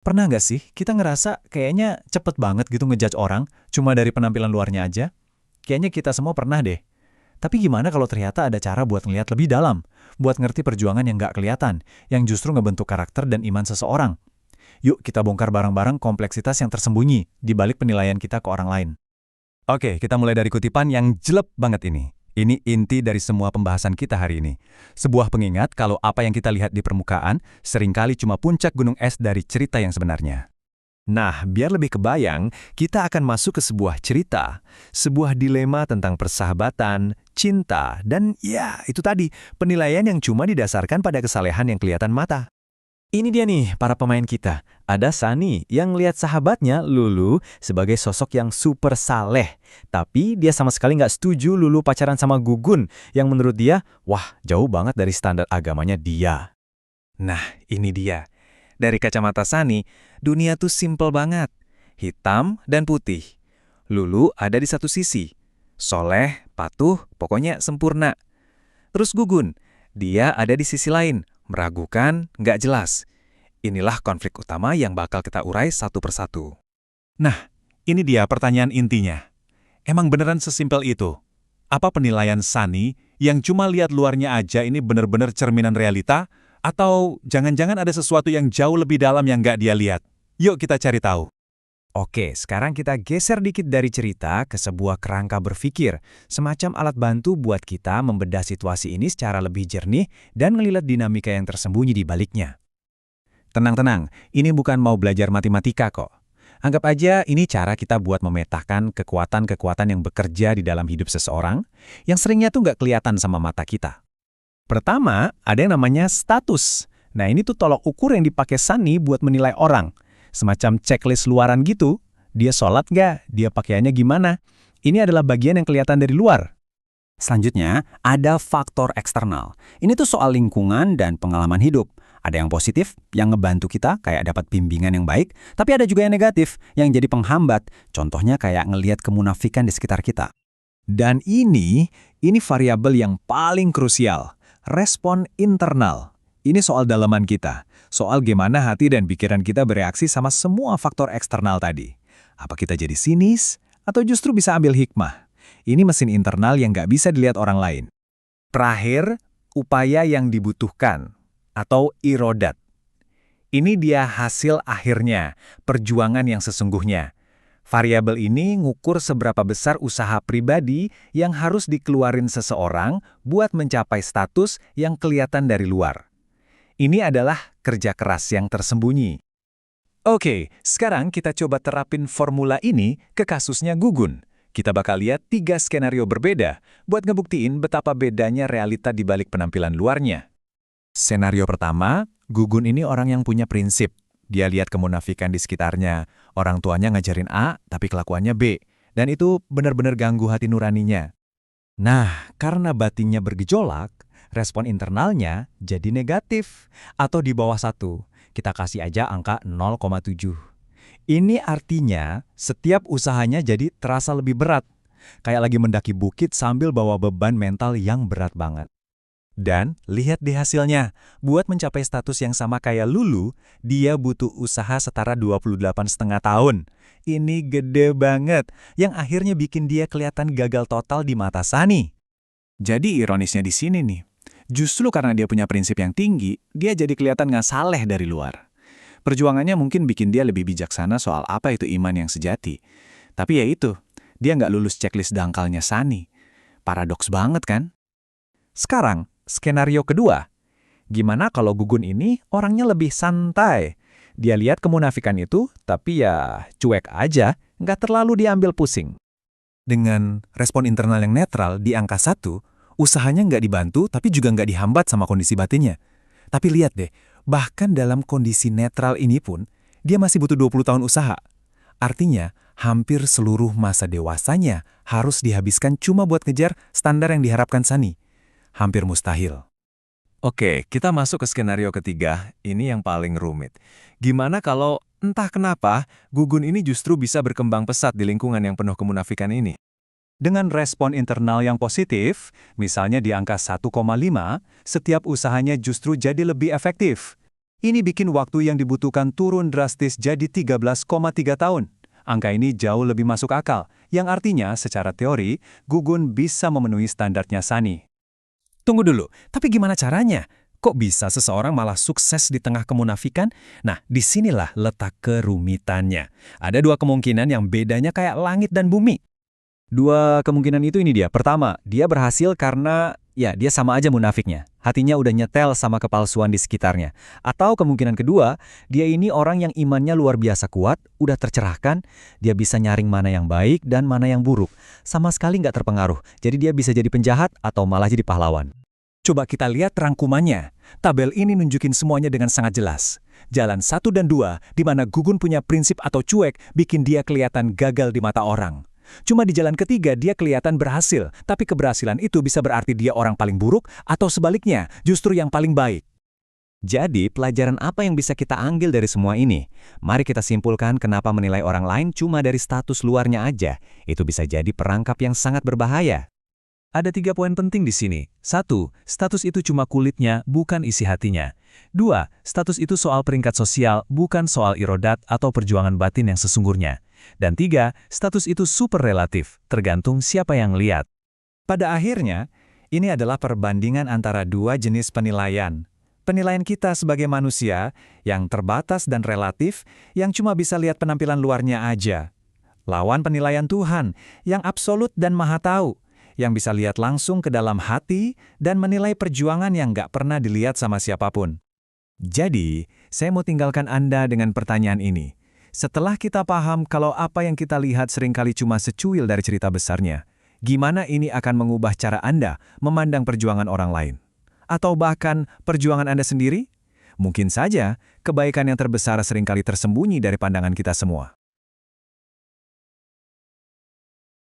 Pernah nggak sih kita ngerasa kayaknya cepet banget gitu ngejudge orang cuma dari penampilan luarnya aja? Kayaknya kita semua pernah deh. Tapi gimana kalau ternyata ada cara buat ngelihat lebih dalam, buat ngerti perjuangan yang nggak kelihatan, yang justru ngebentuk karakter dan iman seseorang? Yuk kita bongkar bareng-bareng kompleksitas yang tersembunyi di balik penilaian kita ke orang lain. Oke, kita mulai dari kutipan yang jelek banget ini. Ini inti dari semua pembahasan kita hari ini. Sebuah pengingat kalau apa yang kita lihat di permukaan seringkali cuma puncak gunung es dari cerita yang sebenarnya. Nah, biar lebih kebayang, kita akan masuk ke sebuah cerita, sebuah dilema tentang persahabatan, cinta, dan ya, itu tadi, penilaian yang cuma didasarkan pada kesalehan yang kelihatan mata. Ini dia nih para pemain kita. Ada Sunny yang lihat sahabatnya Lulu sebagai sosok yang super saleh. Tapi dia sama sekali nggak setuju Lulu pacaran sama Gugun yang menurut dia, wah jauh banget dari standar agamanya dia. Nah, ini dia. Dari kacamata Sunny, dunia tuh simple banget. Hitam dan putih. Lulu ada di satu sisi. Soleh, patuh, pokoknya sempurna. Terus Gugun, dia ada di sisi lain. Meragukan, nggak jelas. Inilah konflik utama yang bakal kita urai satu persatu. Nah, ini dia pertanyaan intinya. Emang beneran sesimpel itu? Apa penilaian Sunny yang cuma lihat luarnya aja ini bener-bener cerminan realita? Atau jangan-jangan ada sesuatu yang jauh lebih dalam yang nggak dia lihat? Yuk kita cari tahu. Oke, sekarang kita geser dikit dari cerita ke sebuah kerangka berpikir, semacam alat bantu buat kita membedah situasi ini secara lebih jernih dan ngelihat dinamika yang tersembunyi di baliknya. Tenang-tenang, ini bukan mau belajar matematika kok. Anggap aja ini cara kita buat memetakan kekuatan-kekuatan yang bekerja di dalam hidup seseorang, yang seringnya tuh nggak kelihatan sama mata kita. Pertama, ada yang namanya status. Nah ini tuh tolok ukur yang dipakai Sunny buat menilai orang. Semacam checklist luaran gitu, dia sholat nggak, dia pakaiannya gimana. Ini adalah bagian yang kelihatan dari luar. Selanjutnya, ada faktor eksternal. Ini tuh soal lingkungan dan pengalaman hidup. Ada yang positif, yang ngebantu kita, kayak dapat bimbingan yang baik, tapi ada juga yang negatif, yang jadi penghambat. Contohnya kayak ngelihat kemunafikan di sekitar kita. Dan ini variabel yang paling krusial, respon internal. Ini soal dalaman kita, soal gimana hati dan pikiran kita bereaksi sama semua faktor eksternal tadi. Apa kita jadi sinis, atau justru bisa ambil hikmah? Ini mesin internal yang nggak bisa dilihat orang lain. Terakhir, upaya yang dibutuhkan, atau irodat. Ini dia hasil akhirnya, perjuangan yang sesungguhnya. Variabel ini ngukur seberapa besar usaha pribadi yang harus dikeluarin seseorang buat mencapai status yang kelihatan dari luar. Ini adalah kerja keras yang tersembunyi. Oke, sekarang kita coba terapin formula ini ke kasusnya Gugun. Kita bakal lihat 3 skenario berbeda buat ngebuktiin betapa bedanya realita di balik penampilan luarnya. Skenario pertama, Gugun ini orang yang punya prinsip. Dia lihat kemunafikan di sekitarnya. Orang tuanya ngajarin A, tapi kelakuannya B. Dan itu benar-benar ganggu hati nuraninya. Nah, karena batinnya bergejolak, respon internalnya jadi negatif atau di bawah 1. Kita kasih aja angka 0,7. Ini artinya setiap usahanya jadi terasa lebih berat. Kayak lagi mendaki bukit sambil bawa beban mental yang berat banget. Dan lihat di hasilnya, buat mencapai status yang sama kayak Lulu, dia butuh usaha setara 28,5 tahun. Ini gede banget, yang akhirnya bikin dia kelihatan gagal total di mata Sunny. Jadi ironisnya di sini nih, justru karena dia punya prinsip yang tinggi, dia jadi kelihatan nggak saleh dari luar. Perjuangannya mungkin bikin dia lebih bijaksana soal apa itu iman yang sejati. Tapi ya itu, dia nggak lulus checklist dangkalnya Sunny. Paradoks banget kan? Sekarang, skenario kedua. Gimana kalau Gugun ini orangnya lebih santai? Dia lihat kemunafikan itu, tapi ya cuek aja, nggak terlalu diambil pusing. Dengan respon internal yang netral di angka 1, usahanya nggak dibantu tapi juga nggak dihambat sama kondisi batinnya. Tapi lihat deh, bahkan dalam kondisi netral ini pun, dia masih butuh 20 tahun usaha. Artinya, hampir seluruh masa dewasanya harus dihabiskan cuma buat ngejar standar yang diharapkan Sunny. Hampir mustahil. Oke, kita masuk ke skenario ketiga, ini yang paling rumit. Gimana kalau entah kenapa Gugun ini justru bisa berkembang pesat di lingkungan yang penuh kemunafikan ini? Dengan respon internal yang positif, misalnya di angka 1,5, setiap usahanya justru jadi lebih efektif. Ini bikin waktu yang dibutuhkan turun drastis jadi 13,3 tahun. Angka ini jauh lebih masuk akal, yang artinya secara teori, Gugun bisa memenuhi standarnya Sunny. Tunggu dulu, tapi gimana caranya? Kok bisa seseorang malah sukses di tengah kemunafikan? Nah, disinilah letak kerumitannya. Ada dua kemungkinan yang bedanya kayak langit dan bumi. Dua kemungkinan itu ini dia. Pertama, dia berhasil karena dia sama aja munafiknya. Hatinya udah nyetel sama kepalsuan di sekitarnya. Atau kemungkinan kedua, dia ini orang yang imannya luar biasa kuat, udah tercerahkan, dia bisa nyaring mana yang baik dan mana yang buruk. Sama sekali nggak terpengaruh, jadi dia bisa jadi penjahat atau malah jadi pahlawan. Coba kita lihat rangkumannya. Tabel ini nunjukin semuanya dengan sangat jelas. Jalan 1 dan 2, di mana Gugun punya prinsip atau cuek, bikin dia kelihatan gagal di mata orang. Cuma di jalan ketiga dia kelihatan berhasil, tapi keberhasilan itu bisa berarti dia orang paling buruk atau sebaliknya, justru yang paling baik. Jadi, pelajaran apa yang bisa kita ambil dari semua ini? Mari kita simpulkan kenapa menilai orang lain cuma dari status luarnya aja. Itu bisa jadi perangkap yang sangat berbahaya. Ada 3 poin penting di sini. 1. Status itu cuma kulitnya, bukan isi hatinya. 2. Status itu soal peringkat sosial, bukan soal irodat atau perjuangan batin yang sesungguhnya. Dan 3. Status itu super relatif, tergantung siapa yang lihat. Pada akhirnya, ini adalah perbandingan antara dua jenis penilaian. Penilaian kita sebagai manusia yang terbatas dan relatif, yang cuma bisa lihat penampilan luarnya aja. Lawan penilaian Tuhan yang absolut dan maha tahu, yang bisa lihat langsung ke dalam hati dan menilai perjuangan yang nggak pernah dilihat sama siapapun. Jadi, saya mau tinggalkan Anda dengan pertanyaan ini. Setelah kita paham kalau apa yang kita lihat seringkali cuma secuil dari cerita besarnya, gimana ini akan mengubah cara Anda memandang perjuangan orang lain? Atau bahkan perjuangan Anda sendiri? Mungkin saja kebaikan yang terbesar seringkali tersembunyi dari pandangan kita semua.